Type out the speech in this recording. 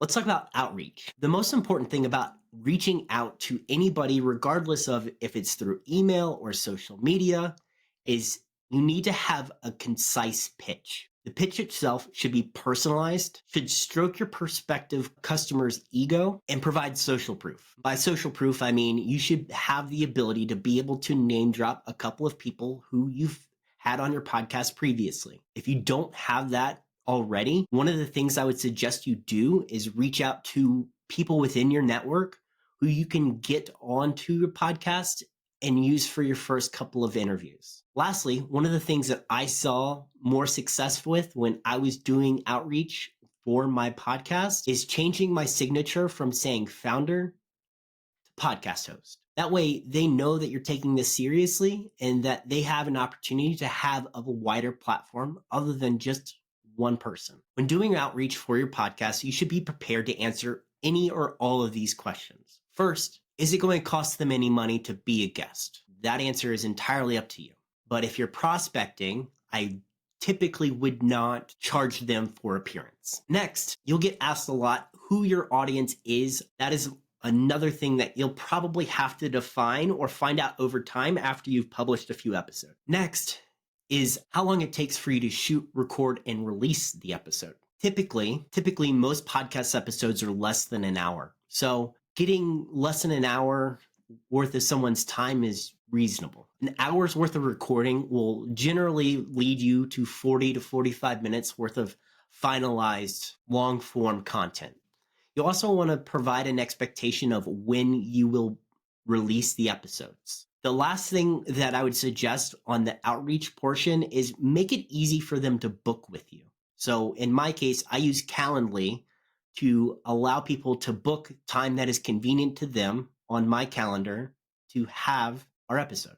Let's talk about outreach. The most important thing about reaching out to anybody, regardless of if it's through email or social media, is you need to have a concise pitch. The pitch itself should be personalized, should stroke your prospective customer's ego, and provide social proof. By social proof, I mean you should have the ability to be able to name drop a couple of people who you've had on your podcast previously. If you don't have that already, one of the things I would suggest you do is reach out to people within your network who you can get onto your podcast and use for your first couple of interviews. Lastly, one of the things that I saw more success with when I was doing outreach for my podcast is changing my signature from saying founder to podcast host. That way, they know that you're taking this seriously and that they have an opportunity to have a wider platform other than just one person. When doing outreach for your podcast, you should be prepared to answer any or all of these questions. First, is it going to cost them any money to be a guest? That answer is entirely up to you. But if you're prospecting, I typically would not charge them for appearance. Next, you'll get asked a lot who your audience is. That is another thing that you'll probably have to define or find out over time after you've published a few episodes. Next is how long it takes for you to shoot, record, and release the episode. Typically, most podcast episodes are less than an hour. So getting less than an hour worth of someone's time is reasonable. An hour's worth of recording will generally lead you to 40 to 45 minutes worth of finalized long form content. You also want to provide an expectation of when you will release the episodes. The last thing that I would suggest on the outreach portion is make it easy for them to book with you. So in my case, I use Calendly to allow people to book time that is convenient to them on my calendar to have our episode.